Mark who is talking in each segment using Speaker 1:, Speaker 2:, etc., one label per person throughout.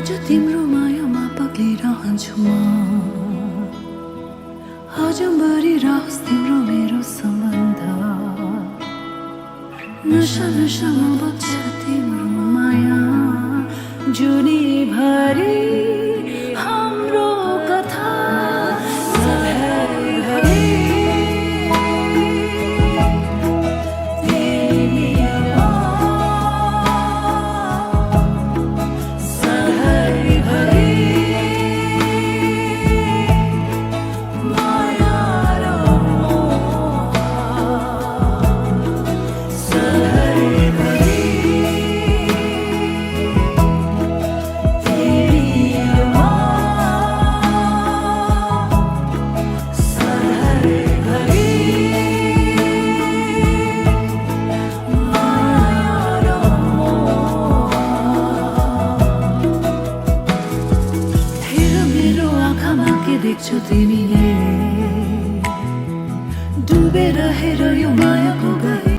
Speaker 1: आज तिम्रो मायामा पक्लिरहन्छु म अझम्बरी रहोस् तिम्रो मेरो सम्बन्ध नशा नशामा बग्छ तिम्रो माया जुनीभरि हाम्रो कथा सधैँभरि देख्छौ तिमीले डुबेर हेर यो मायाको गही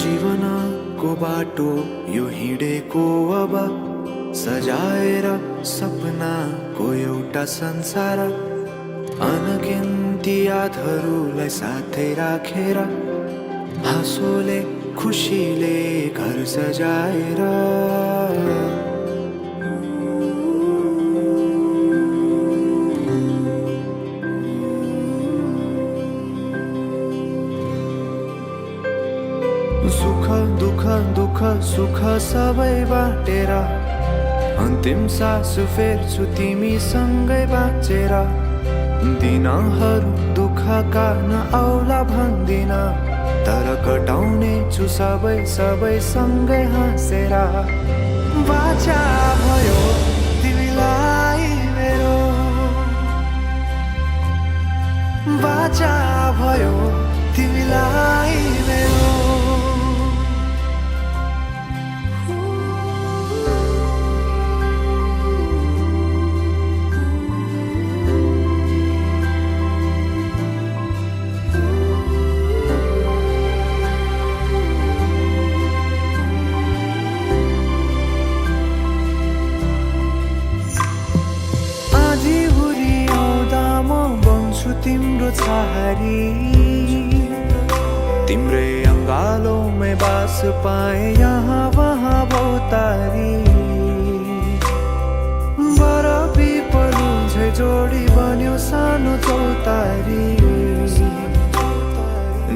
Speaker 2: जीवनको बाटो यो हिँडेको अब सजाएर सपनाको एउटा संसार अनगिन्ती यादहरूलाई साथै राखेर हाँसोले खुसीले घर सजाएर सुख दुःख दुःख सुख सबै बाटेर अन्तिम सास फेर्छु तिमीसँगै बाँचेर दिनहरू दुःखका नआउला भन्दिन तर कटाउने छु सबै सबै सँगै हाँसेर बाचा भयो तिमीलाई मेरो बाचा भयो तिमीलाई मेरो तिम्रो छहारी तिम्रै अङ्गालोमै बास पाए यहाँ वहाँ भौतारी बरफी पलु झै जोडी बन्यो सानो चौतारी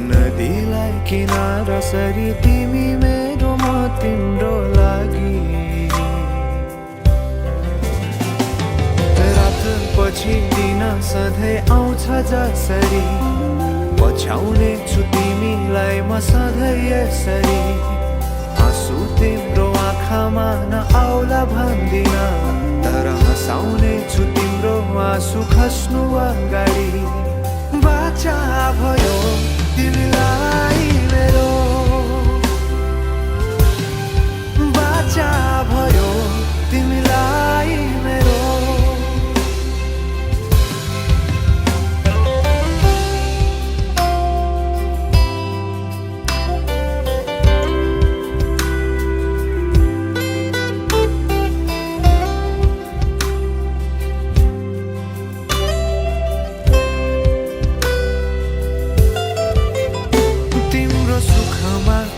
Speaker 2: नदीलाई किनारा सरी तिमी मेरो म तिम्रो लागि पछि दिन सधैँ आउँछ जसरी पछ्याउने छु तिमीलाई म सधैँ यसरी आँसु तिम्रो आँखामा नआउला भन्दिन तर हँसाउने छु तिम्रो आँसु खस्नु अगाडि बाचा भयो तिमीलाई मेरो बाचा भयो तिमीलाई मेरो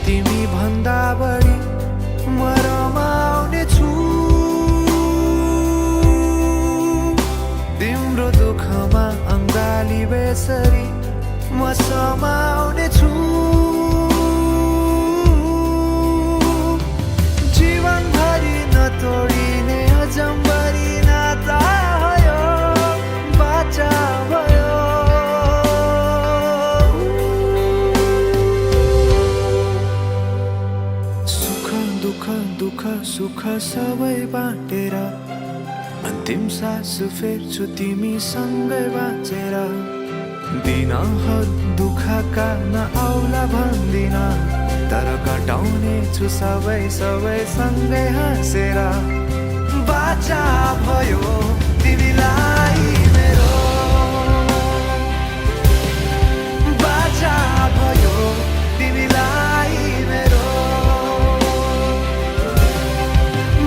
Speaker 2: तिमी भन्दा बढी म रमाउने छु तिम्रो दुःखमा अङ्गाली बेसरी म समाउने छु जीवनभरि नतोडिने अजम्बरी नाता भयो बाचा भयो दुःख सुख सबै बाटेर अन्तिम सास फेर्छु तिमीसँगै बाँचेर दिनहरू दुःखका नआउला भन्दिन तर कटाउने छु सबै सबै सँगै हाँसेर बाचा भयो तिमीलाई मेरो बाचा भयो तिमीलाई मेरो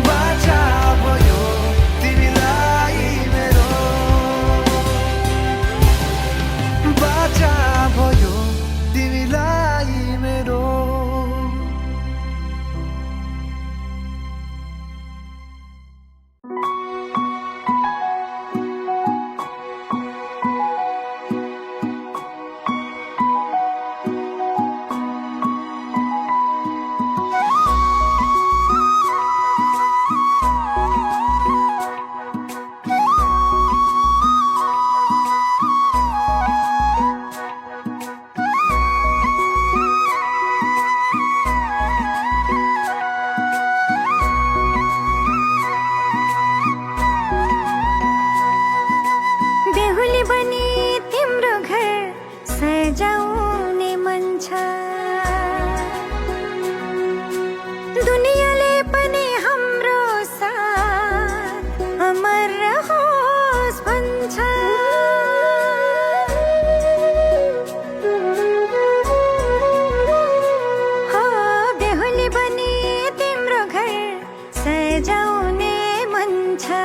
Speaker 2: बाचा भयो तिमीलाई मेरो बाचा भयो तिमीलाई मेरो
Speaker 1: बेहुली बनी तिम्रो घर सजाउने मन छ दुनियाँले पनि हाम्रो साथ अमर रहोस् भन्छ हो बेहुली बनी तिम्रो घर सजाउने मन छ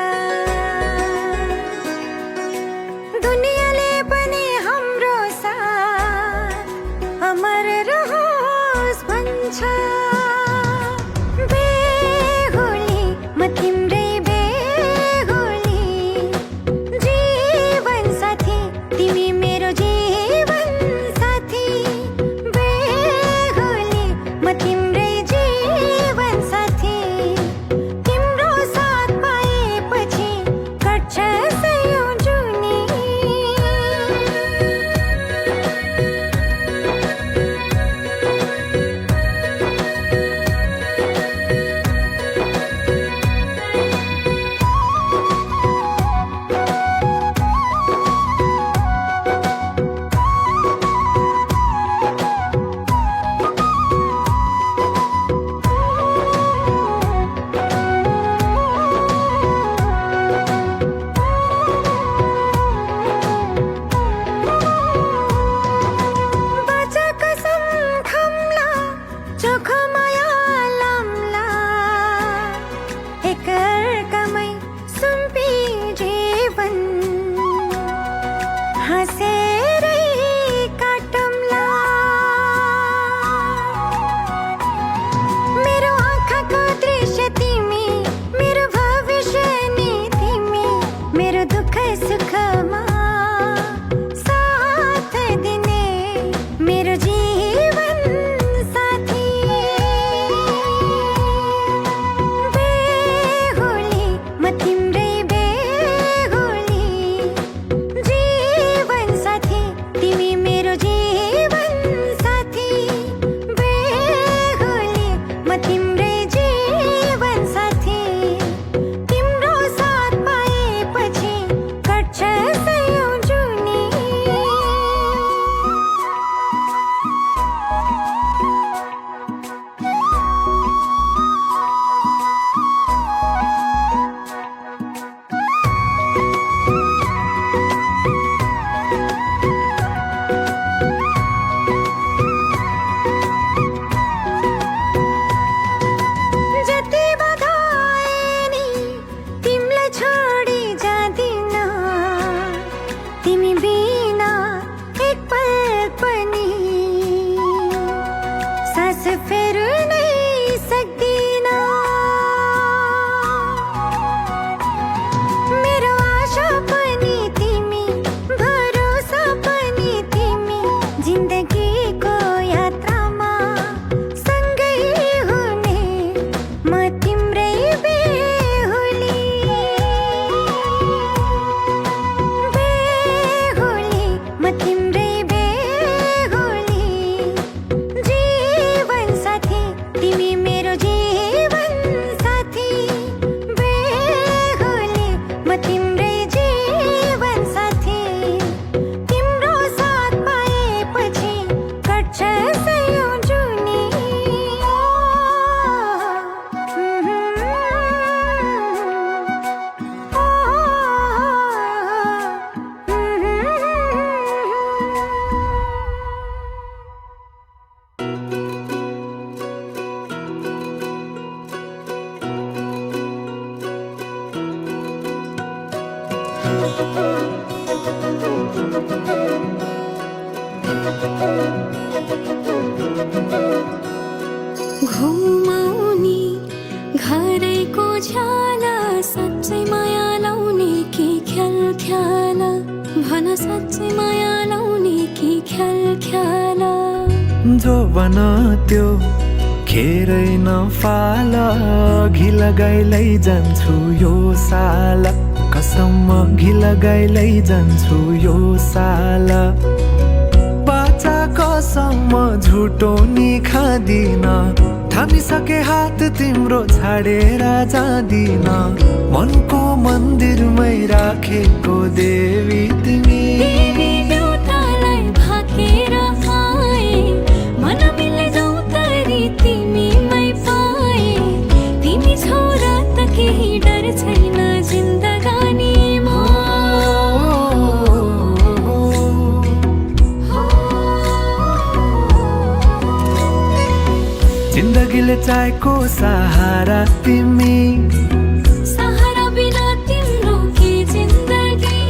Speaker 1: दुनियाँले पनि हाम्रो साथ अमर रहोस् भन्छ बेहुली म तिम्रै बेहुली जीवन साथी तिमी मेरो जीवन साथी बेहुली म तिम्रै जीवन साथी तिम्रो साथ पाएपछि कट्छ सयौं जुनी बाचा कसम खम्ला चोखो माया लाम्ला एकअर्कामै सुम्पी जीवन हाँसेरै काटौँला मेरो आँखाको दृश्य तिमी मेरो भविष्य नि तिमी मेरो दुःख सुखमा साथ दिने मेरो जीवन साथी बेहुली म तिम्रै बेहुली जीवन साथी तिमी मेरो जीवन साथी बेहुली म तिम्रै जीवन साथी तिम्रो साथ पाएपछि कट्छ सयौं जुनी जति बधाए नि तिमीलाई छोडी जाँदिन तिमी बिना एक पल पनि सास फेर्नै सक्दिन मेरो आशा पनि तिमी भरोसा पनि तिमी जिन्दगीको यात्रामा सँगै हुने म तिम्रै बेहुली बेहुली म तिम्रै बेहुली जीवन साथी तिमी मेरो जीवन साथी बेहुली म तिम्रै जीवन साथी तिम्रो साथ पाएपछि घुमाउने घरैको झ्याला साँच्चै माया लाउने कि ख्याल ख्याल भन साँच्चै माया लाउने कि ख्याल ख्याल
Speaker 2: जो बन त्यो खेरै नफाल घि लगाइलै जान्छु यो साल कसम घि लगाइलै जान्छु यो साल बाचा कसम झुटो नि खादिन थामिसके हात तिम्रो छाडेर जादिन मनको मन्दिरमै राखेको देवी तिमी
Speaker 1: देउतालाई भाकेर आए मन मिले जाउँ तरी तिमीमै पाए तिमी छौ र त केही डर छैन जिन्दगानीमा
Speaker 2: जिन्दगीले चाहेको सहारा तिमी
Speaker 1: सहारा बिना तिम्रो के जिन्दगी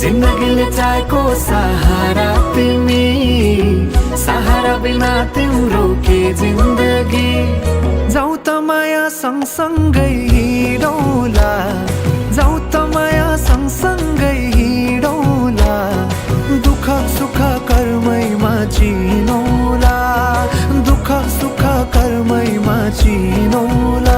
Speaker 2: जिन्दगीले चाहेको सहारा तिमी सहारा बिना तिम्रो के जिन्दगी जाऊ त माया सँगसँगै हिँडौला जाऊ त माया सँगसँगै हिँडौला दुःख सुख कर्मैमा चिनौला दुःख सुख कर्मैमा चिनौला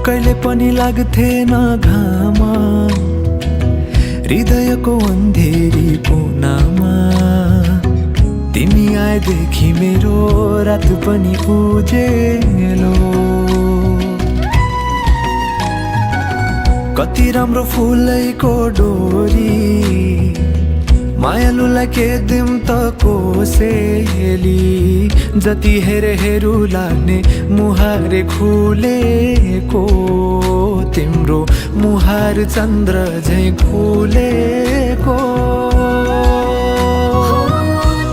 Speaker 2: कहिले पनि लाग्थेन घाम हृदयको अन्धेरी कोनामा तिमी आएदेखि मेरो रात पनि उजेलो कति राम्रो फुलैको डोरी मायालुलाई के दिम त कोसेली जति हेरे हेरु लाग्ने मुहारे खुलेको तिम्रो मुहार चन्द्र झैं खुलेको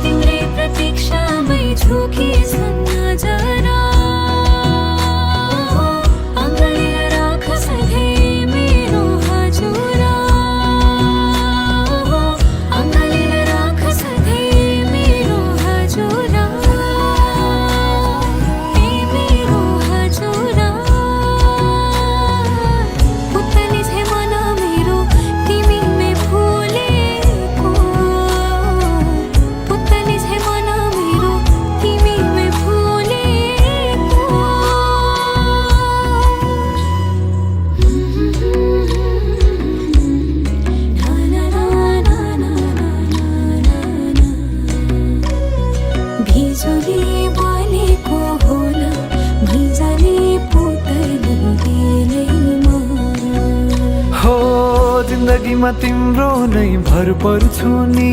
Speaker 1: तिम्रै प्रतीक्षामै झुकी छन् नजरा अङ्गालेर राख सधैँ मेरो हजुरा अङ्गालेर राख सधैँ मेरो हजुरा ए मेरो हजुरा पुतली छे मन मेरो तिमीमै फुलेको पुतली छे मन मेरो तिमीमै फुलेको भिजुली बलेको होला भिजाले पुतली बेलैमा
Speaker 2: हो जिन्दगीमा तिम्रो नै भर पर्छु नि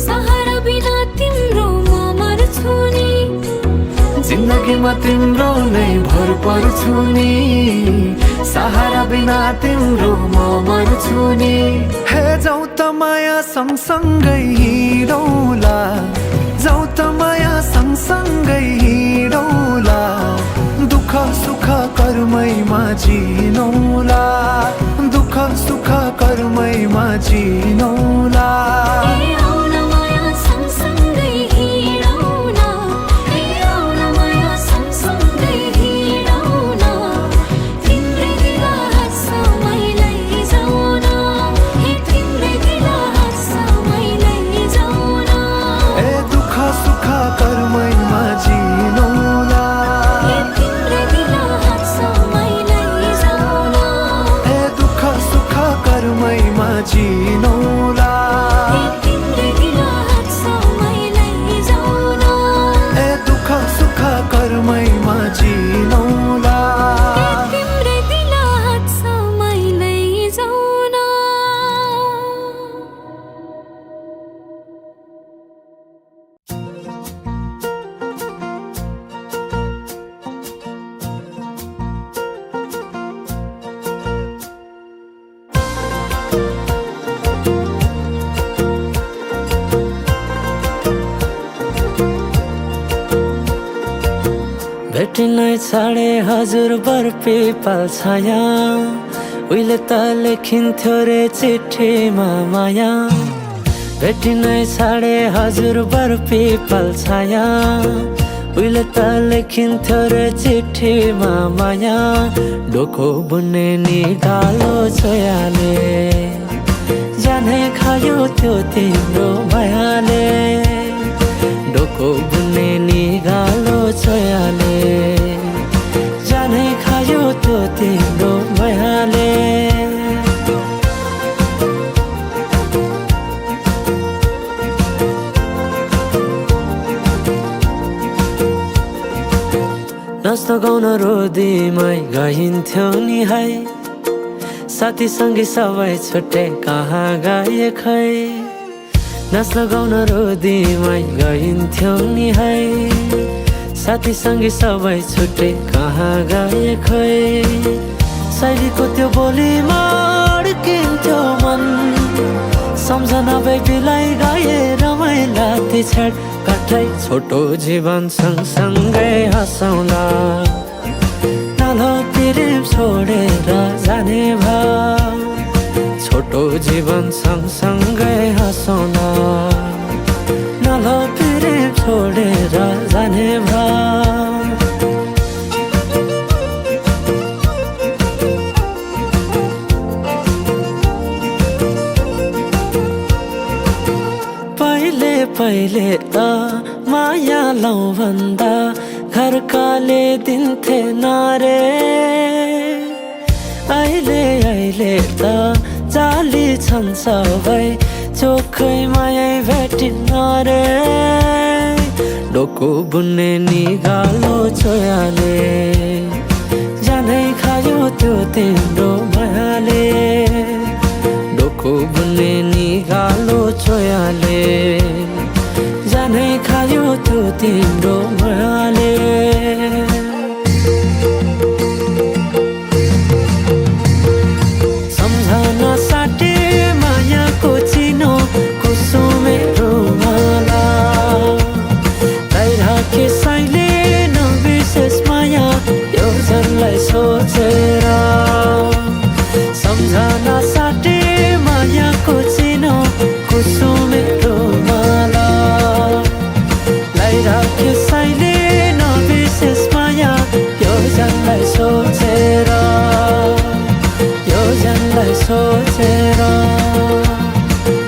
Speaker 1: सहारा बिना तिम्रो म मर्छु नि
Speaker 2: जिन्दगीमा तिम्रो नै भर पर्छु नि सहारा बिना तिम्रो म मर्छु नि हे जाऊ त माया सँगसँगै हिँडौला जाऊ त माया सँगसँगै हिँडौला दुःख सुख कर्मैमा चिनौला दुःख सुख कर्मैमा चिनौला
Speaker 3: छाडे हजुर बर पिपल छाया उहिले त लेखिन्थ्यो रे चिठीमा माया भेटी नै छाडे हजुर बर पिपल छाया उहिले त लेखिन्थ्यो रे चिठीमा माया डोको बुन्ने निगालो छोयाले जाने खायो त्यो तिम्रो मायाले डोको बुन्ने निगालो छोयाले जाने खायो त्यो तिम्रो मायाले नाच्न गाउन रोदीमै गइन्थ्यो नि है साथी सँगै सबै छुट्टे कहाँ गए खै नाच्न गाउन रोदीमै गइन्थ्यो नि है साथी सँगै सबै छुट्टे कहाँ गए खै शैलीको त्यो बोलीमा अड्किन्थ्यो मन सम्झना बेबीलाई गाए रमाइला ती छेड काठै छोटो जीवन सँगसँगै हँसौँला नालो प्रेम छोडेर जाने भाव छोटो जीवन सँगसँगै हँसौँला नालो प्रेम छोडेर जाने भाव पहिले त माया लौ भन्दा घरकाले दिन्थे नारे अहिले त जाली छन् सबै चोखै माया भेटिन्न रे डोको बुन्ने निगालो छोयाले जानै खायो त्यो तिम्रो मायाले डोको बुन्ने निगालो छोयाले जानै खायो त्यो तिम्रो मायाले सम्झना साटे मायाको चिनो कुसुमे रुमाला राखे साइले नबिर्सेस माया यो झनलाई सोचेर सम्झना साटे मायाको चिनो कुसुमे रुमाला राखे साइले नबिर्सेस माया यो झनलाई सोचेर यो झनलाई सोचेर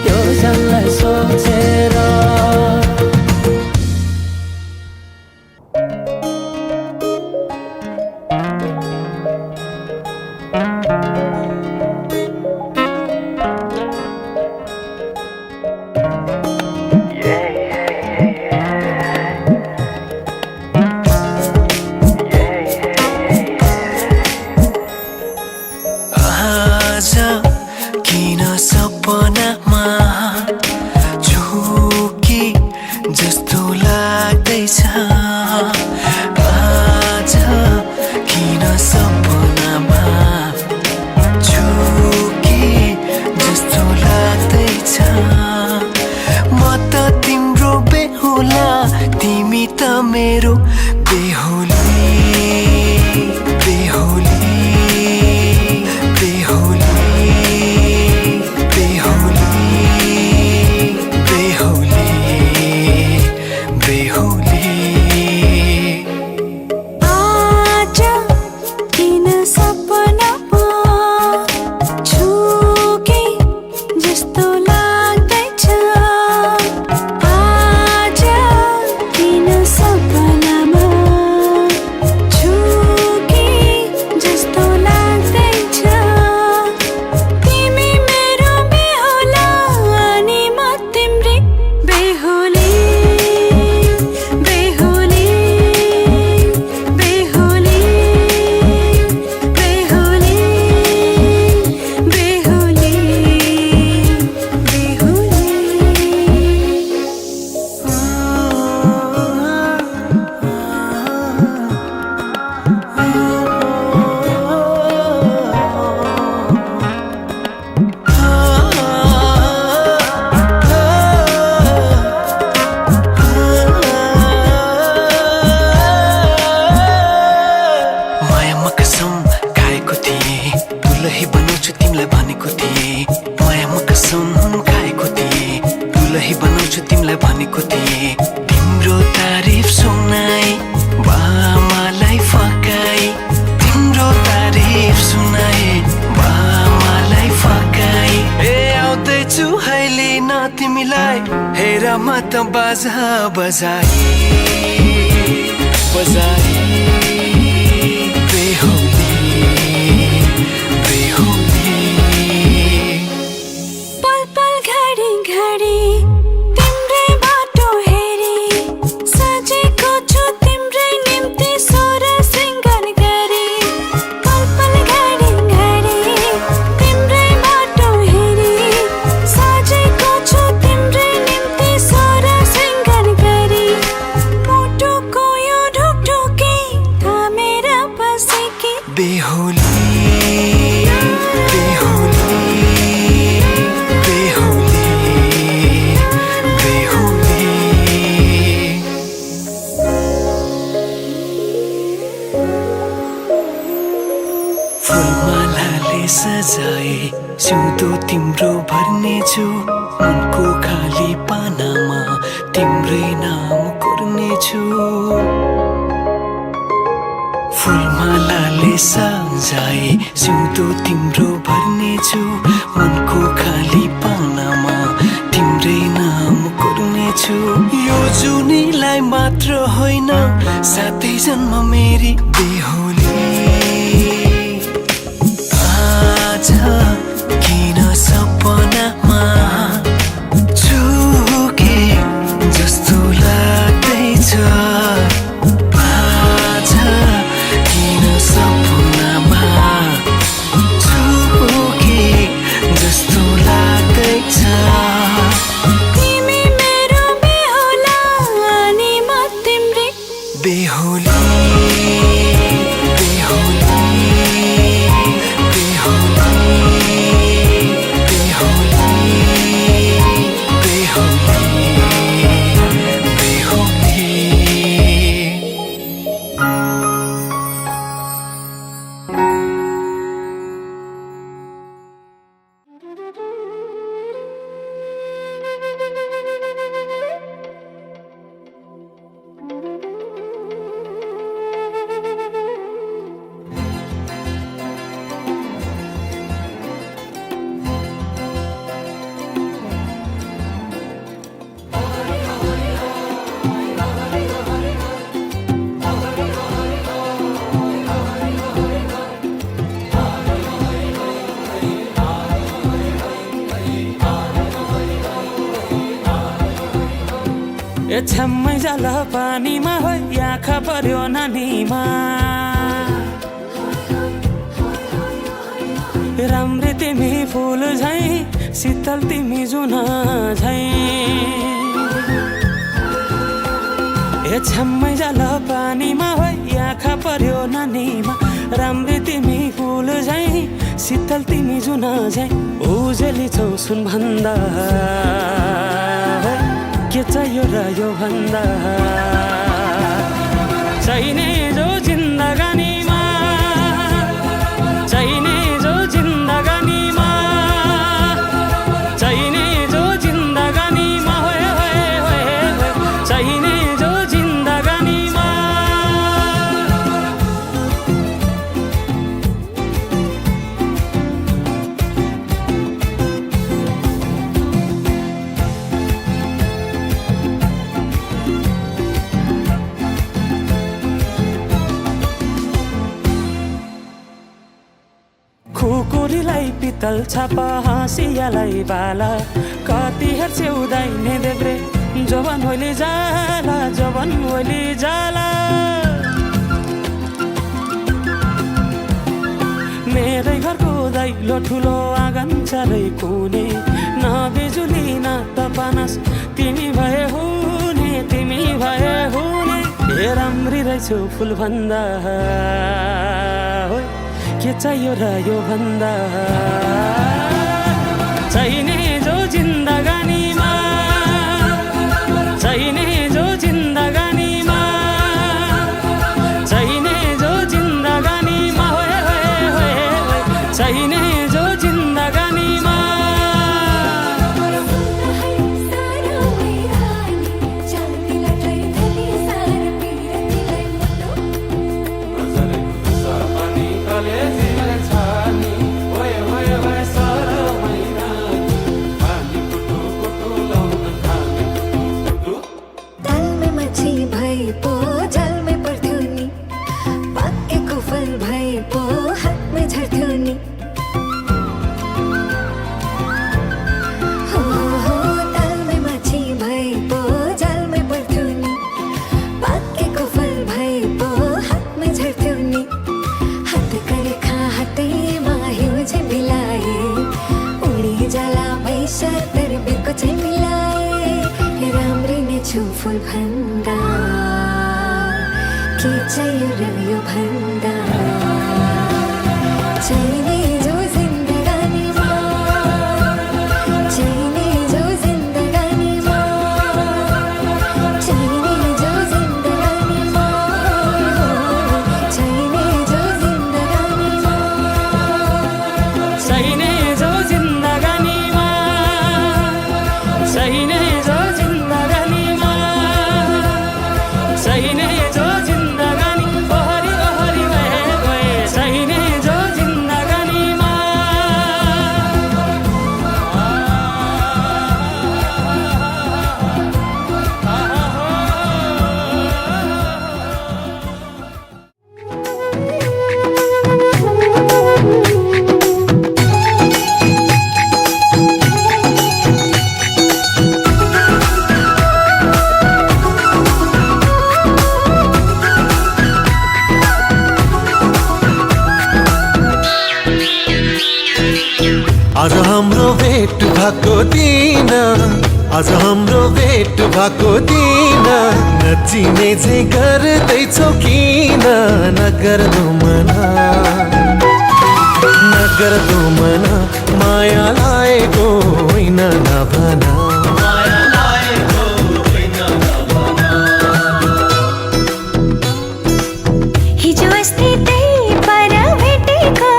Speaker 3: यो झनलाई सोचेर
Speaker 2: किन सपनामा झुकी जस्तो लाग्दैछ आज किन सपनामा झुकी जस्तो लाग्दैछ म त तिम्रो बेहुला तिमी त मेरो बेहुली बेहुली
Speaker 1: सपना
Speaker 2: बनाउँछु तिमीलाई भनेको थिएँ मायामा कसम खाएको थिएँ दुलही बनाउँछु तिमीलाई भनेको थिएँ तिम्रो तारिफ सुनाई बामालाई फकाई तिम्रो तारिफ सुनाई बामालाई फकाई ए आउँदैछु अहिले न तिमीलाई हेर म त बाजा बजाई बजाई बेहुली बेहुली
Speaker 1: पल पल घडी घडी तिम्रै बाटो हेरी सजेको छु तिम्रै निम्ति सोर सिंगार गरी पल पल घडी घडी तिम्रै बाटो हेरी सजेको छु तिम्रै निम्ति सोर सिंगार गरी मुटुको यो ढुकढुकी थामेर बसेकी
Speaker 2: बेहुली बेहुली बेहुली बेहुली फुलमालाले सजाए सिउँदो तिम्रो भर्नेछु मनको खाली पानामा तिम्रै नाम कोर्नेछु फुलमालाले सजाए सिउँदो तिम्रो भर्नेछु मनको खाली पानामा तिम्रै नाम कोर्नेछु यो जुनीलाई मात्र होइन साथै जन्म मेरी बेहुली आज किन सपनामा चुके जस्तो लाग्दैछ आज किन सपनामा चुके जस्तो लाग्दैछ
Speaker 1: तिमी मेरो बेहुला अनि म तिम्रै
Speaker 2: बेहुली बेहुली बेहुली बेहुली बेहुली
Speaker 3: ए छ्याम्मै जाल पानीमा हो आँखा पर्यो नानीमा राम्री तिमी फुल झै शीतल तिमी जुन झै ए छ्याम्मै जाल पानीमा हो आँखा पर्यो नानीमा राम्री तिमी फुल झै शीतल तिमी जुन झै उजेली छौ सुन भन्दा के चाहियो र यो भन्दा चाहिने जो जिन्दगानीमा चाहिने जो जिन्दगानीमा चाहिने जो जिन्दगानीमा होए होए होए चाहिने जो जिन्दगानीमा खुकुरीलाई पितल छापा हाँसियालाई बाला कति हेर्छे उदाइने देब्रे जवान होली जाला जवान होली जाला मेरै घरको दैलो ठुलो आँगन चारै कुने न बिजुली न त पानस तिमी भए हुने तिमी भए हुने ए राम्री रहेछौ फुल भन्दा के चाहियो र यो भन्दा चाहिने जो जिन्दगानीमा चाहिने जो जिन्दगानीमा चाहिने जो जिन्दगानीमा होए होए होए चाहिने
Speaker 1: भन्दा के चाहियो यो भन्दा चाहिने जो जिन्दगानीमा चाहिने जो जिन्दगानीमा चाहिने जो जिन्दगानीमा चाहिने जो जिन्दगानीमा
Speaker 3: चाहिने जो जिन्दगानीमा चाहिने जो जिन्दगानीमा चाहिने जो जिन्दगानी ओहरी ओहरी गए गए चाहिने जो जिन्दगानीमा
Speaker 2: आज हाम्रो भेट भएको दिन आज हाम्रो भेट भएको दिन नचिने चाहिँ गर्दैछौ किन नगर्दो मना माया लागेको होइन नभना
Speaker 1: हिजो अस्ति त्यही पर भेटेको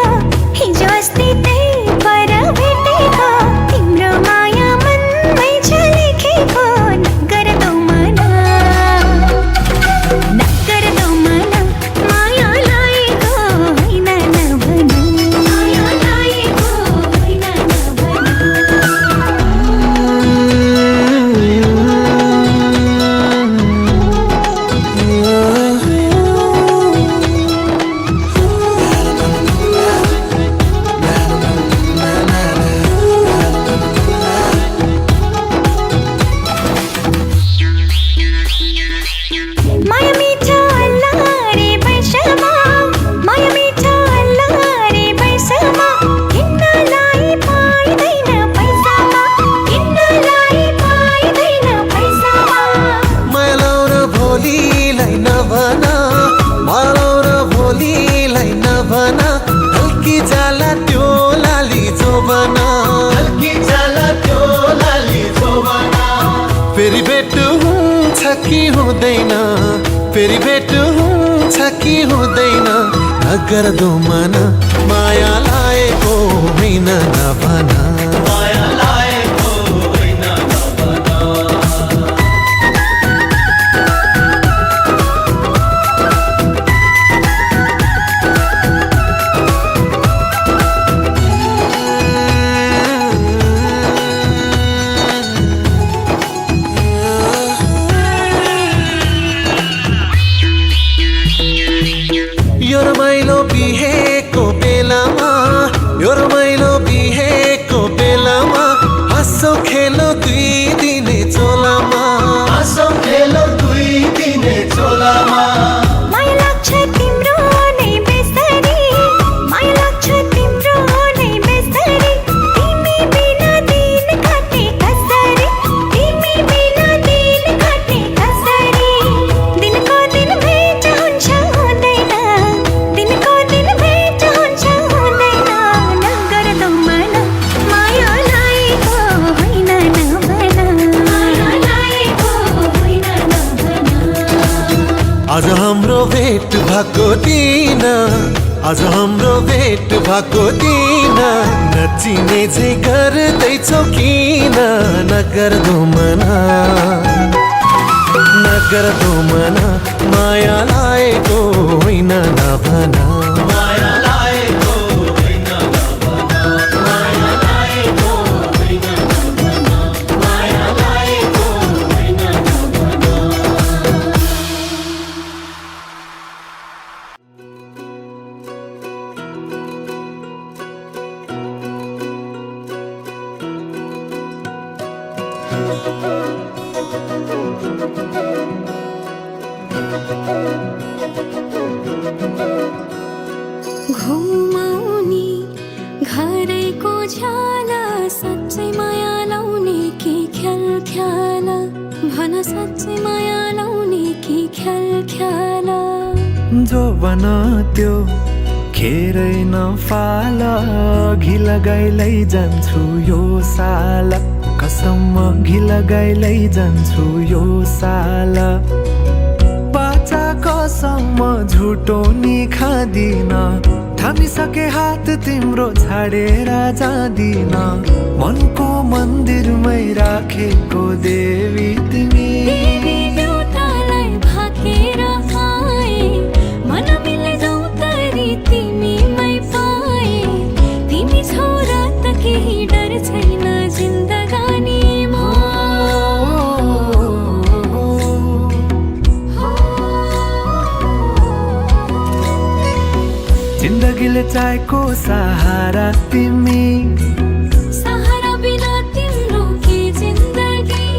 Speaker 1: हिजो अस्ति त्यही पर भेटेको तिम्रो माया मनमै छ लेखेको नगर्दो मना माया लागेको होइन नभना माया लागेको होइन माया मिठो अल्लारे बैसमा माया मिठो अल्लारे बैसमा किन्नलाई पाइदैन पैसामा किन्नलाई पाइदैन पैसामा
Speaker 2: माया र भोलिलाई नभना माया र भोलिलाई नभना हल्की जाला त्यो लाली जोबना फेरि भेट हुन्छ कि हुँदैन फेरि भेट हुन्छ कि हुँदैन नगर्दो मना माया लागेको होइन नभना यो रमाइलो बिहेको बेलामा यो रमाइलो बिहेको बेलामा हाँसो खेलो दुई दिने चोलामा
Speaker 1: माया लाग्छ तिम्रो नै बेसरी माया लाग्छ तिम्रो नै बेसरी तिमी बिना दिन काट्ने कसरी तिमी बिना दिन काट्ने कसरी दिनको दिन भेट हुन्छ हुँदैन दिनको दिन भेट हुन्छ हुँदैन नगर्दो मना माया लागेको होइन नभना माया लागेको होइन नभना
Speaker 2: आज हाम्रो भेट भएको दिन आज हाम्रो भेट भएको दिन नचिने चाहिँ गर्दैछौ किन नगर्दो मना माया लागेको होइन नभना
Speaker 1: घुमाउने घरैको झ्याला साँच्चै माया लाउने कि ख्याल भन साँच्चै माया लाउने कि ख्याल ख्याल
Speaker 2: जो बन त्यो खेरै नफाल घि लगाइलै जान्छु यो साल कसम घि लगाइलै जान्छु यो साल बाचा कसम झुटो नि खादिन थामिसके हात तिम्रो छाडेर जाँदिन मनको मन्दिरमै राखेको देवी तिमी
Speaker 1: देवी देउतालाई भाकेर आए मन मिले जाउँ तरी तिमीमै पाए तिमी छौ र त केही डर छैन जिन्दगानीमा
Speaker 2: जिन्दगीले चाहेको सहारा तिमी
Speaker 1: सहारा बिना तिम्रो के जिन्दगी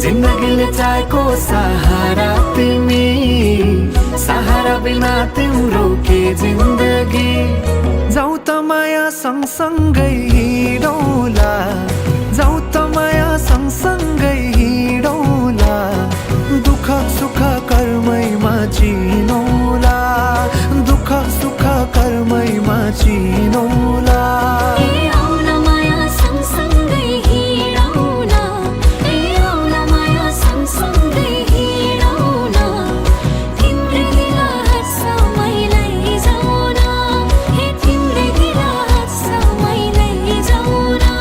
Speaker 2: जिन्दगीले चाहेको सहारा तिमी सहारा बिना तिम्रो के जिन्दगी जाऊ त माया सँगसँगै हिँडौला जाऊ त माया सँगसँगै हिँडौला दुःख सुख कर्मैमा चिनौला दुःख सुख कर्मैमा चिनौला
Speaker 1: ए आउला माया सँगसँगै हिँडौला ए आउला माया सँगसँगै हिँडौला तिम्रै दिला समयलाई जाउला हे तिम्रै दिला समयलाई जाउला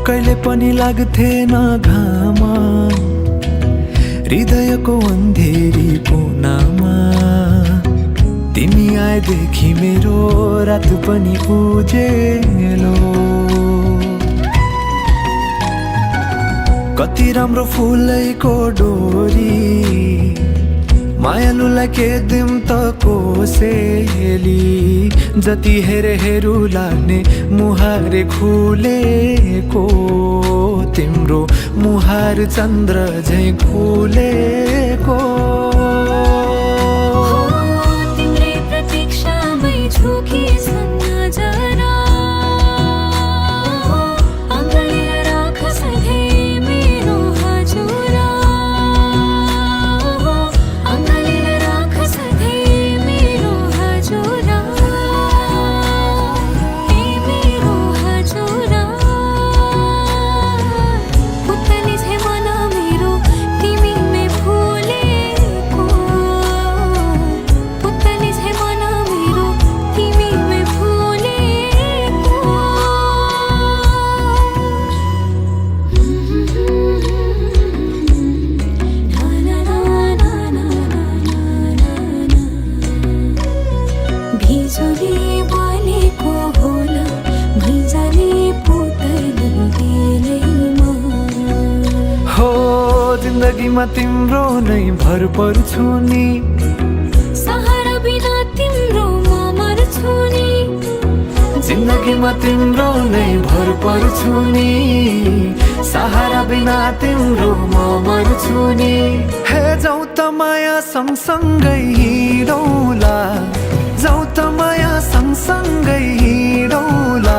Speaker 2: कहिले पनि लाग्थेन घाम हृदयको अन्धेरी कोनामा तिमी आएदेखि मेरो रात पनि उजेलो कति राम्रो फुलैको डोरी मायालुलाई के दिम त कोसेली जति हेरे हेरु लाग्ने मुहार खुलेको तिम्रो मुहार चन्द्र झैँ खुलेको
Speaker 1: तिम्रै प्रतीक्षामै झुकिन्छन् नजरा अङ्गालेर राख सधैँ मेरो हजुरा अङ्गालेर राख सधैँ मेरो हजुरा ए मेरो हजुरा पुतली छे मन मेरो तिमीमै फुलेको पुतली छे मन मेरो तिमीमै फुलेको ना ना ना ना ना बिजुली बलेको होला भैँचाले पुतली बेलैमा
Speaker 2: हो जिन्दगीमा तिम्रो नै भर पर्छु नि
Speaker 1: सहारा बिना तिम्रो म मर्छु नि
Speaker 2: जिन्दगीमा तिम्रो नै भर पर्छु नि सहारा बिना तिम्रो म मर्छु नि हे जाऊ त माया सँगसँगै हिँडौला जाऊ त माया सँगसँगै हिँडौला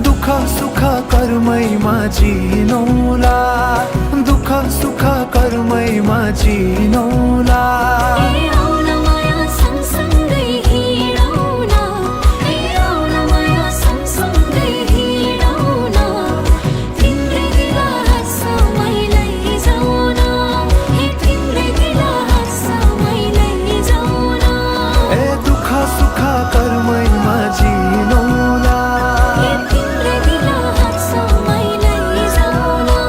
Speaker 2: दुःख सुख कर्मैमा चिनौला दुःख सुख कर्मैमा चिनौला
Speaker 1: ए आउला माया सँगसँगै हिँडौला ए आउला माया सँगसँगै हिँडौला तिम्रै दिला समयलाई जाउला हे तिम्रै दिला समयलाई जाउला
Speaker 2: ए दुःख सुख कर्मैमा चिनौला
Speaker 1: हे तिम्रै दिला समयलाई जाउला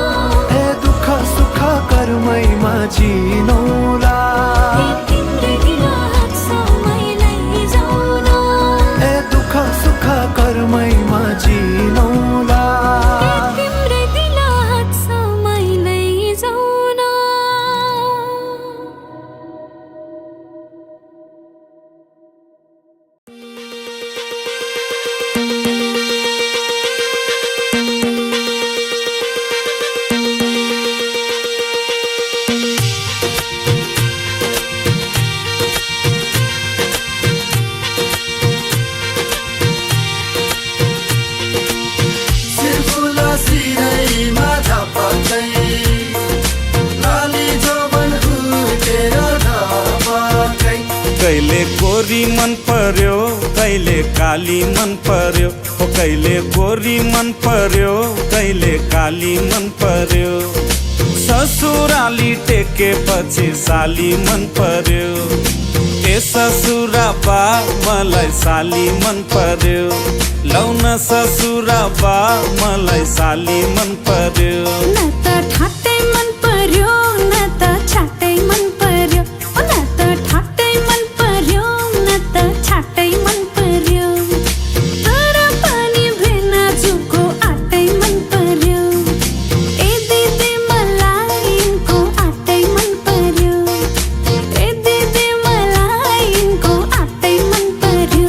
Speaker 2: ए दुःख सुख कर्मैमा चिनौला
Speaker 1: हे तिम्रै दिला समयलाई जाउला
Speaker 2: ए दुःख सुख कर्मैमा चिनौला
Speaker 4: पर्यो कहिले काली मन पर्यो हो कहिले गोरी मन पर्यो कहिले काली मन पर्यो ससुराली टेकेपछि साली मन पर्यो ए ससुरा बा मलाई साली मन पर्यो लौन ससुरा बा मलाई साली मन पर्यो
Speaker 1: न त ठाट्टै मन पर्यो न त छाट्टै मन पर्यो न त ठाट्टै मन पर्यो न त छाट्टै मन पर्यो तर पनि भेना जुको आटै मन पर्यो ए दिदी मलाई यिनको आटै मन पर्यो ए दिदी मलाई यिनको आटै मन पर्यो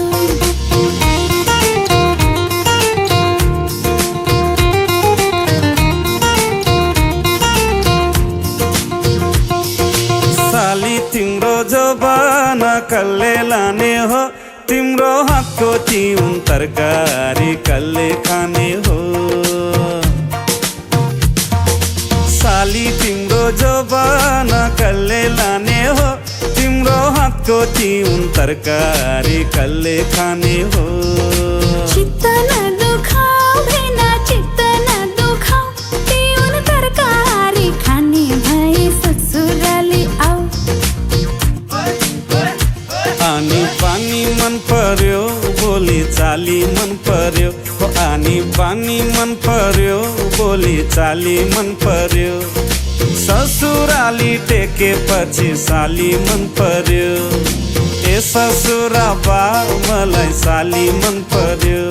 Speaker 4: साली तिम्रो जोबान कसले लाने हो तिम्रो हातको चिउन तरकारी कसले खाने हो साली तिम्रो जोबान कसले लाने हो तिम्रो हातको चिउन तरकारी कसले खाने हो
Speaker 1: चित्त नदुखाऊ भेना चित्त नदुखाऊ तिउन तरकारी खाने भए ससुराली आऊ
Speaker 4: आनी पानी मन पर्यो बोली चाली मन पर्यो हो आनी पानी मन पर्यो बोली चाली मन पर्यो ससुराली टेकेपछि साली मन पर्यो ए ससुरा बा मलाई साली मन पर्यो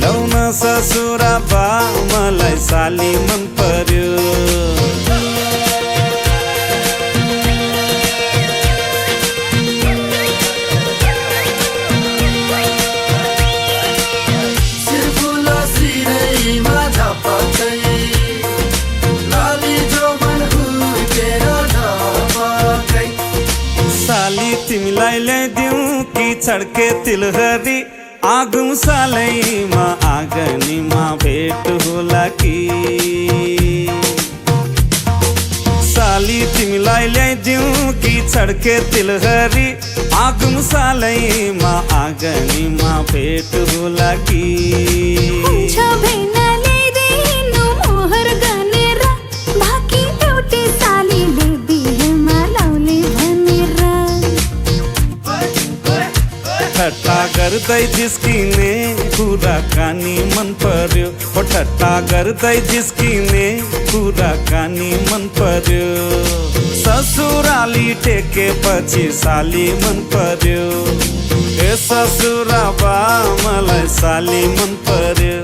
Speaker 4: लौन ससुरा बा मलाई साली मन पर्यो
Speaker 2: सिर्फुला सिरैमा झपकै लाली जोबन हुर्केर ढपकै
Speaker 4: साली तिमीलाई ल्याइदिउँ कि छड्के तिलहरी आगुम सालैमा आँगनीमा भेट होला कि साली तिमीलाई ल्याइदिउँ कि छड्के तिलहरी आगुम सालैमा आँगनीमा भेट होला कि
Speaker 1: हुन्छ भेना ल्याइदिनु मोहर गनेर बाँकी एउटै सालीले बिहेमा लाउने भनेर
Speaker 4: ठट्टा गर्दै जिस्किने कुराकानी मन पर्यो हो ठट्टा गर्दै जिस्किने कुराकानी मन पर्यो ससुराली टेकेपछि साली मन पर्यो ए ससुरा बा मलाई साली मन पर्यो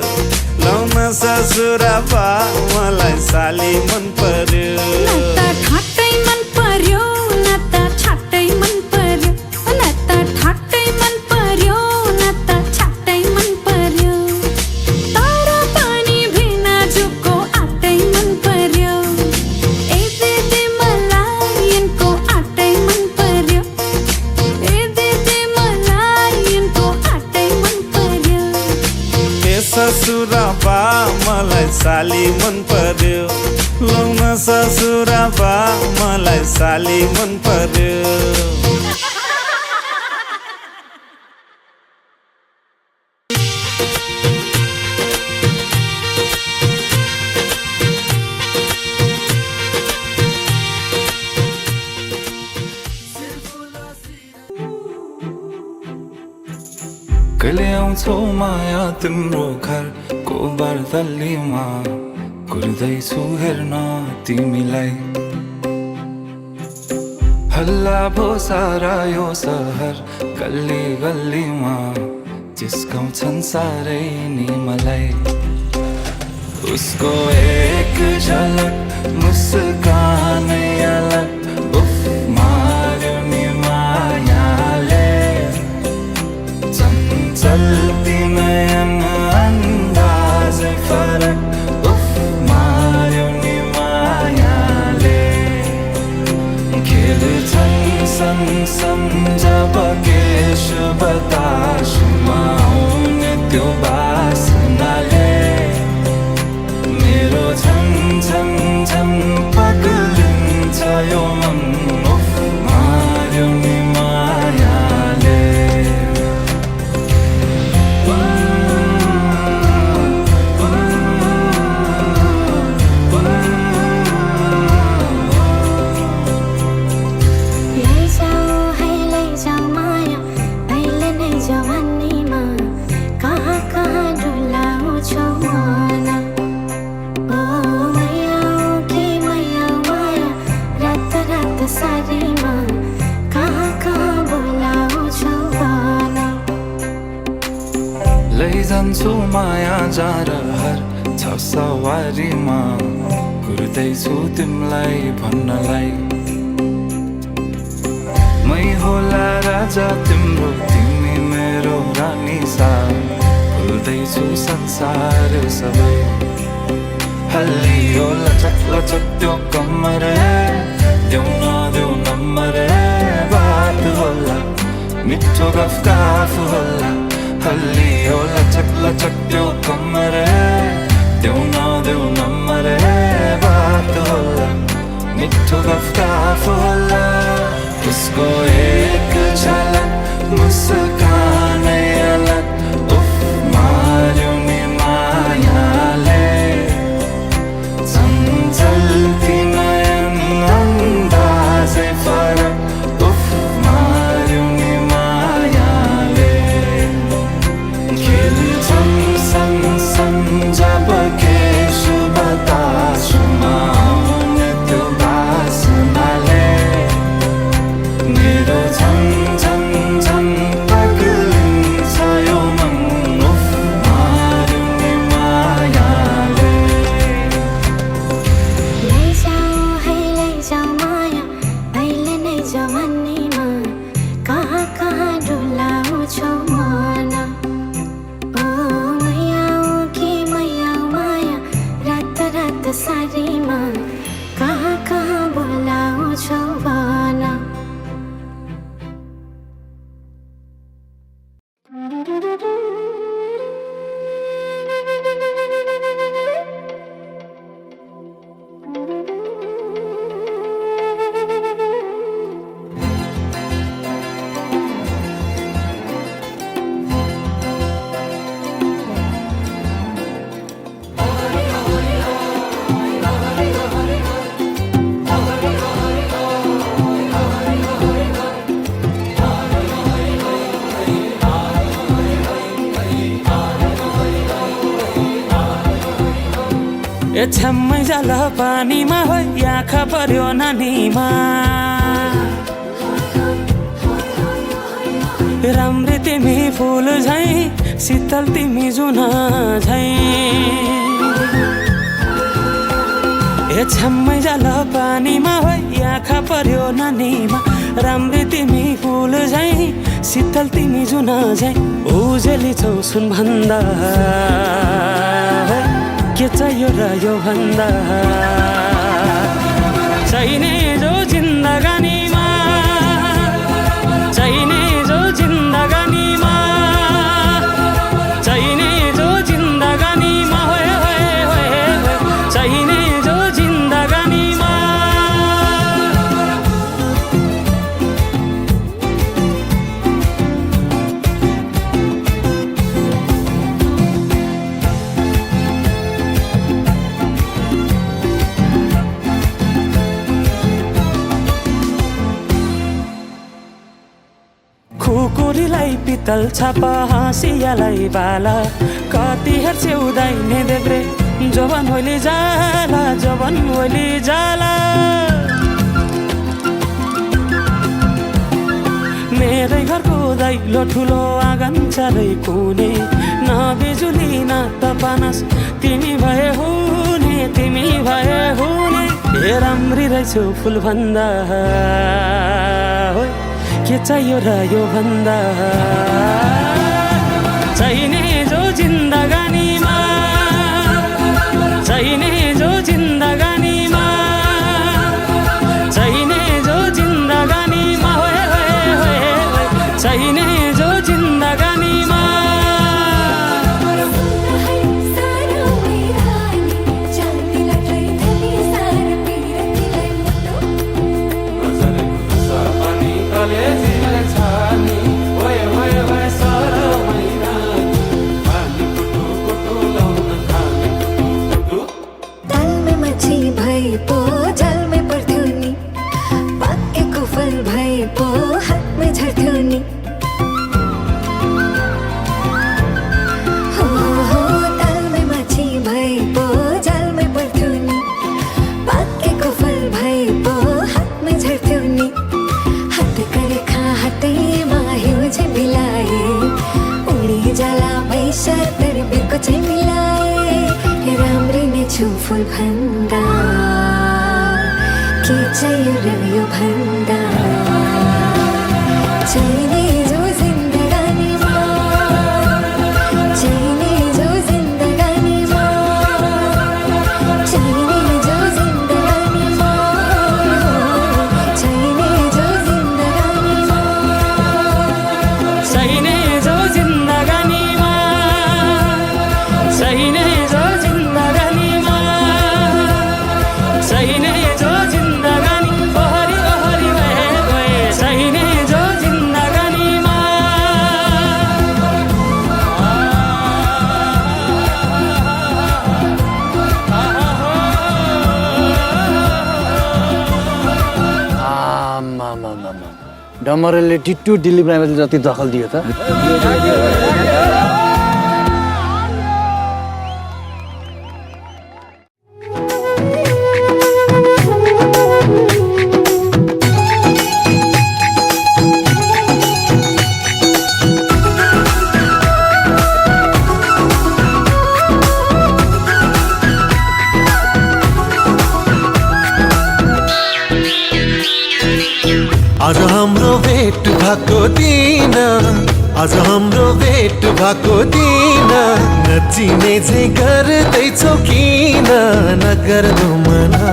Speaker 4: लौन ससुरा बा मलाई साली मन पर्यो
Speaker 1: न त ठाट्टै मन पर्यो न त छाट्टै मन पर्यो न त ठाट्टै मन पर्यो न त छाट्टै मन पर्यो तर पनि भेना जुको आटै मन पर्यो ए दिदी मलाई यिनको आटै मन पर्यो ए दिदी मलाई यिनको आटै मन पर्यो
Speaker 4: ए ससुरा बा मलाई साली मन पर्यो लौन ससुरा बा मलाई साली मन पर्यो
Speaker 5: कहिले आउँछौ माया तिम्रो घरको बर्दलीमा कुर्दैछु हेर्न तिमीलाई हल्ला भो सारा यो सहर गल्ली गल्लीमा जिस्काउँछन् साह्रै नि मलाई उसको एक झलक मुस्कानै अलग उफ मार्यो नि मायाले चल्ती नयन अंदाज फरक उफ मार्यो नि मायाले खेल्छन् सँगसँग जब केश बतासमा आउने त्यो बासनाले मेरो झन् झन् झन् पग्लिन्छ यो मन उफ मार्यो नि मायाले लैजान्छु माया जारहर छ सवारीमा कुर्दैछु तिमलाई भन्नलाई मै होला राजा तिम्रो तिमी मेरो रानी सा भुल्दैछु संसार सबै हल्लियो लचक लचक त्यो कम्मर देऊ नदेऊ नम्बर बात होला मिठो गफ होला हल्लियो लचक लचक त्यो कम्मर देऊ नदेऊ नम्बर बात होला मिठो गफ होला उसको एक झलक मुस्कानै अलग उफ मार्यो नि मायाले चञ्चल्ती नयन अन्दाजै फरक उफ मार्यो नि मायाले खेल्छन् सँगसँग जब केश बतासुमा आउने त्यो बासनाले मेरो झन् झन् झन् पग्लिन्छ यो मन उफ मार्यो नि मायाले
Speaker 1: लैजाऊ है लैजाऊ माया अहिले नै जवानीमा कहाँ कहाँ डुलाउँछौ मन ओ मैयाऊ कि मैयाऊ माया रात रात सारीमा कहाँ कहाँ बोलाउँछौ भन
Speaker 3: ए छ्याम्मै जाल पानीमा हो आँखा पर्यो नानीमा राम्री तिमी फुल झै शीतल तिमी जुन झै ए छ्याम्मै जाल पानीमा हो आँखा पर्यो नानीमा राम्री तिमी फुल झै शीतल तिमी जुन झै उजेली छौ सुन भन्दा के चाहियो र यो भन्दा चाहिने जो जिन्दगानीमा चाहिने जो जिन्दगानीमा चाहिने जो जिन्दगानीमा होए होए होए चाहिने जो जिन्दगानीमा खुकुरीलाई पितल छापा हाँसियालाई बाला कति हेर्छौ दाइने देब्रे जवन होली जाला जवन होली जाला मेरै घरको दैलो ठुलो आँगन चारै कुने न बिजुली न त पानस तिमी भए हुने तिमी भए हुने ए राम्री रहेछौ फुल भन्दा के चाहियो र यो भन्दा चाहिने जो जिन्दगानीमा चाहिने जो जिन्दगानीमा चाहिने जो जिन्दगानीमा होए होए होए चाहिने जो जिन्दगानीमा
Speaker 5: Oye, oye, oye.
Speaker 1: छु फुल भन्दा के चाहियो र यो भन्दा चाहिने जो जिन्दगानीमा चाहिने जो जिन्दगानीमा चाहिने जो जिन्दगानीमा चाहिने जो जिन्दगानीमा
Speaker 3: चाहिने जो जिन्दगानीमा चाहिने जो जिन्दगानीमा चाहिने जो जिन्दगानी ओहरी ओहरी गए गए चाहिने जो जिन्दगानीमा
Speaker 6: डमरेलले टिट्टु दिलीप राईमाथि जति दखल दियो त
Speaker 2: आज हाम्रो भेट भएको दिन आज हाम्रो भेट भएको दिन नचिने चाहिँ गर्दैछौ किन नगर्दो मना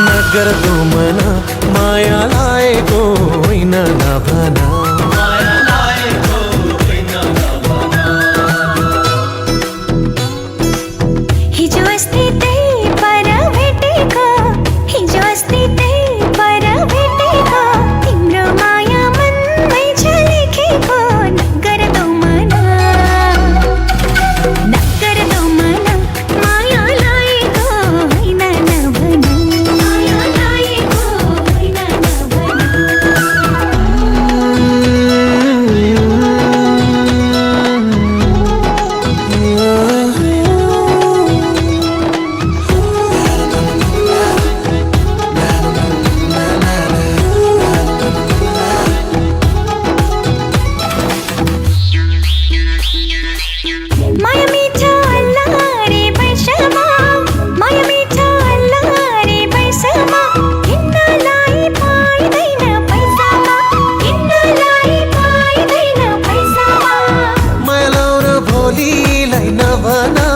Speaker 2: नगर्दो मना माया लागेको होइन नभना
Speaker 1: हिजो अस्ति त्यही पर भेटेको हिजो अस्ति त्यही पर भेटेको तिम्रो माया मनमै छ लेखेको नगर्दो मना माया लागेको होइन नभन माया लागेको होइन माया मिठो अल्लारे बैसमा माया मिठो अल्लारे बैसमा किन्नलाई पाइदैन पैसामा किन्नलाई पाइदैन पैसामा
Speaker 2: माया लाउन भोलिलाई नभना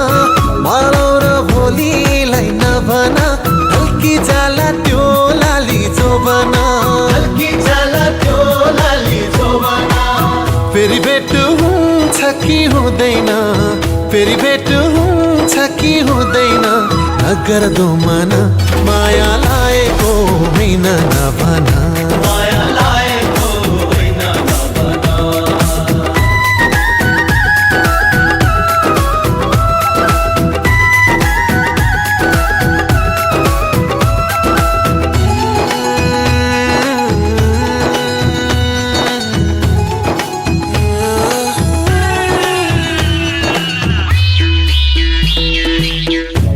Speaker 2: माया लाउन भोलिलाई नभना हल्की जाला त्यो लाली जोबना हल्की जाला त्यो लाली जोबना फेरि भेट हुन्छ कि हुँदैन फेरि भेट हुन्छ कि हुँदैन नगर्दो मना माया लागेको होइन नभना माया लागेको होइन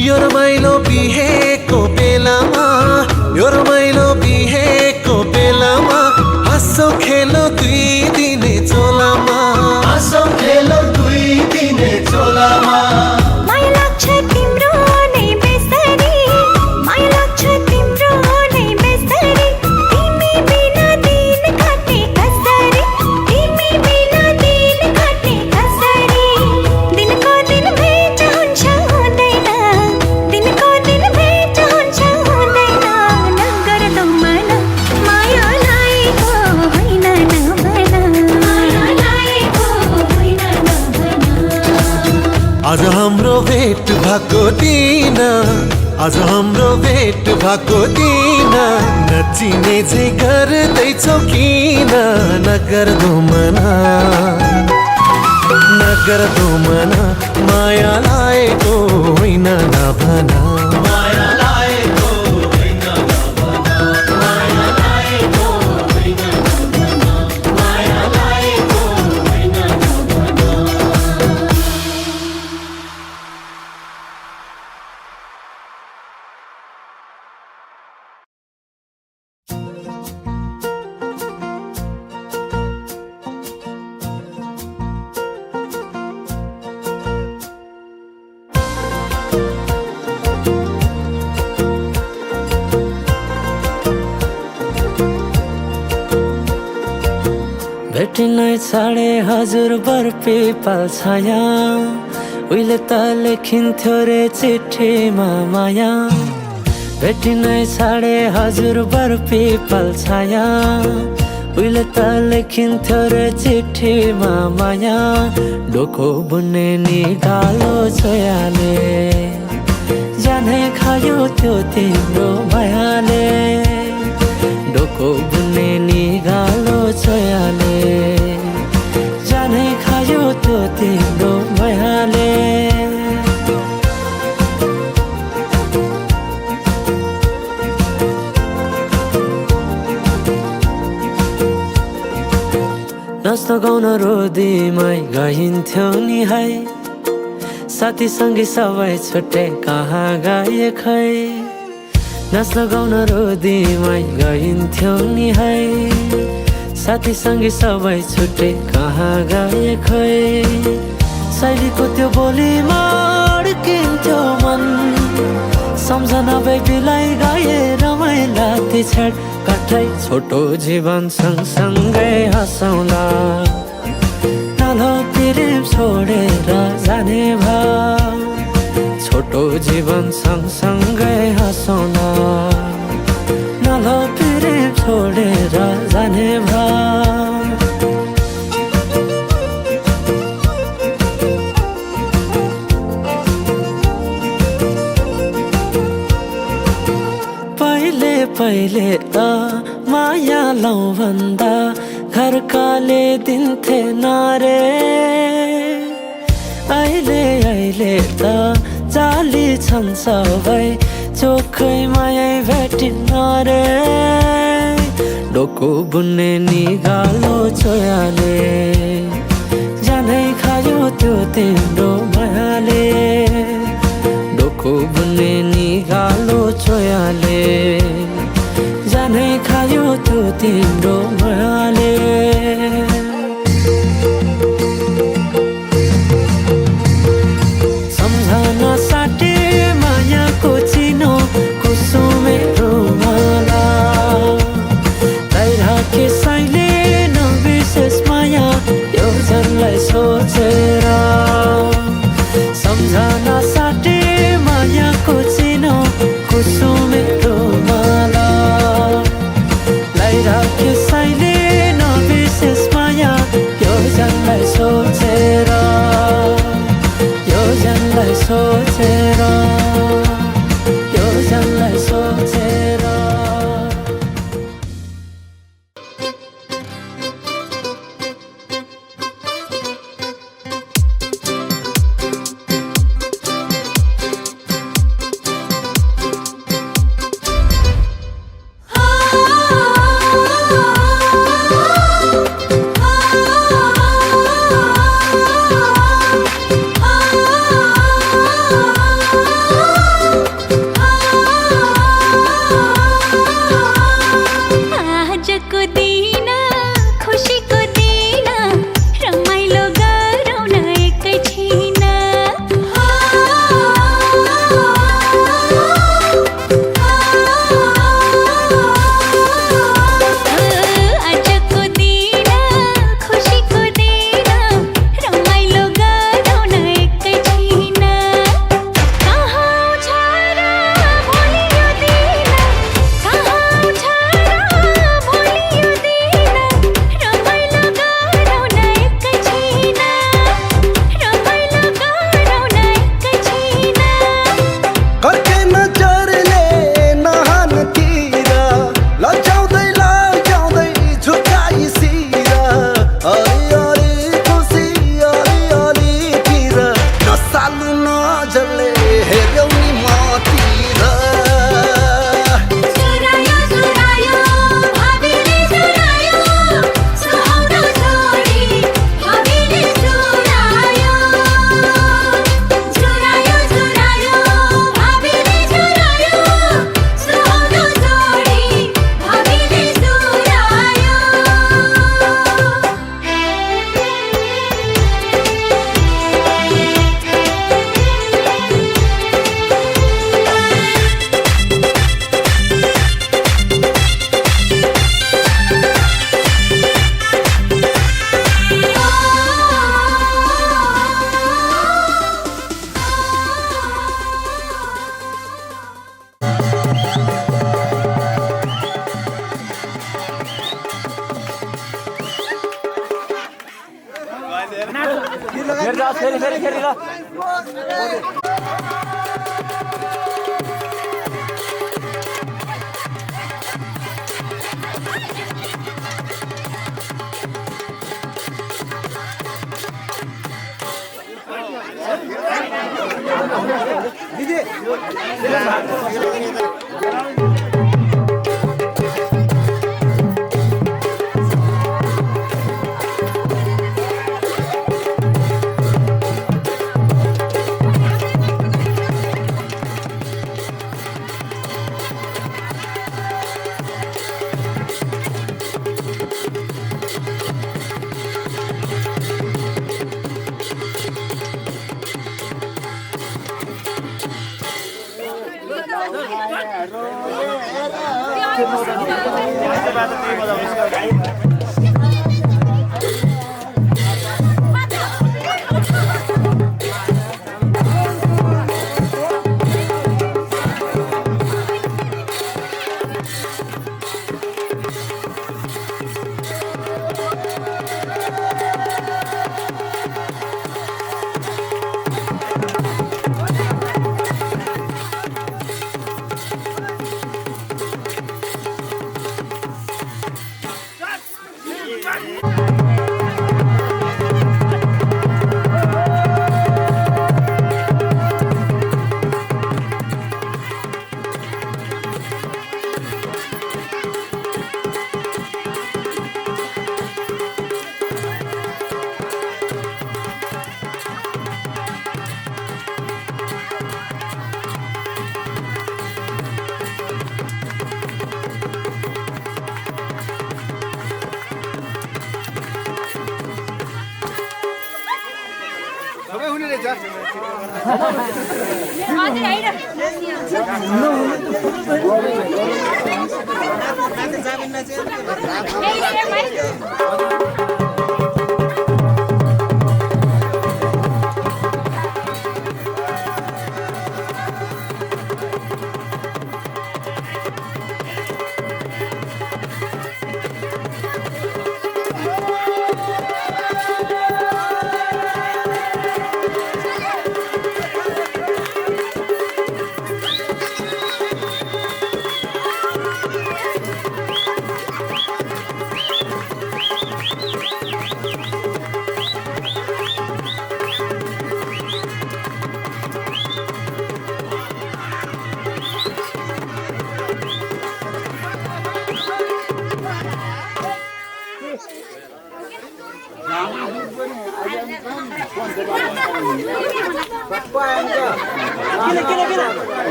Speaker 2: यो रमाइलो बिहेको बेलामा यो रमाइलो बिहेको बेलामा हाँसो खेलो दुई दिने चोलामा हाँसो खेलो दुई दिने चोलामा
Speaker 1: माया लाग्छ तिम्रो नै बेसरी माया लाग्छ तिम्रो नै बेसरी तिमी बिना दिन काट्ने कसरी तिमी बिना दिन काट्ने कसरी दिनको दिन भेट हुन्छ हुँदैन दिनको दिन भेट हुन्छ हुँदैन नगर्दो मना माया लागेको होइन नभन माया लागेको होइन नभन
Speaker 2: आज हाम्रो भेट भएको दिन आज हाम्रो भेट भएको दिन नचिने चाहिँ गर्दैछौ किन नगर्दो मना नगर्दो मना माया लागेको होइन नभना माया लागेको होइन नभना माया लागेको होइन नभना माया लागेको होइन नभना
Speaker 3: साडे हजुर बर पिपल छाया उहिले त लेखिन्थ्यो रे चिठीमा माया भेटिनै साडे हजुर बर पिपल छाया उहिले त लेखिन्थ्यो रे चिठीमा माया डोको बुन्ने निगालो छोयाले जाने खायो त्यो तिम्रो मायाले डोको बुन्ने निगालो छोयाले जाने खायो त्यो तिम्रो मायाले नाच्न गाउन रोदीमै गइन्थ्यो नि है साथीसँगै सबै छुट्टै कहाँ गए खै नाच्न गाउन रोदीमै गइन्थ्यो नि है साथीसँगै सबै छुट्टै कहाँ गए खै शैलीको त्यो बोलीमा अड्किन्थ्यो मन सम्झना बेबीलाई गाए रमाइला ती छेड काठै छोटो जीवन सँगसँगै हँसौँला नालो प्रेम छोडेर जाने भाव छोटो जीवन सँगसँगै हँसौँला नालो प्रेम छोडेर जाने भाव पहिले त माया लौ भन्दा घरकाले दिन्थे नारे अहिले त जाली छन् सबै चोखै माया भेटिन्न रे डोको बुन्ने निगालो छोयाले जानै खायो त्यो तिम्रो मायाले डोको बुन्ने निगालो छोयाले जानै खायो त्यो तिम्रो मायाले सम्झना साटे मायाको चिनो कुसुमे रुमाला राखे साइले नबिर्सेस माया यो जनलाई सोचेर सम्झना साटे मायाको चिनो कुसुमे रुमाला राखे साइले नबिर्सेस माया यो जनलाई सोचेर यो जनलाई सोचेर यो जनलाई सोचेर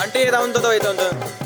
Speaker 7: आंटी येता म्हणतो तो येतो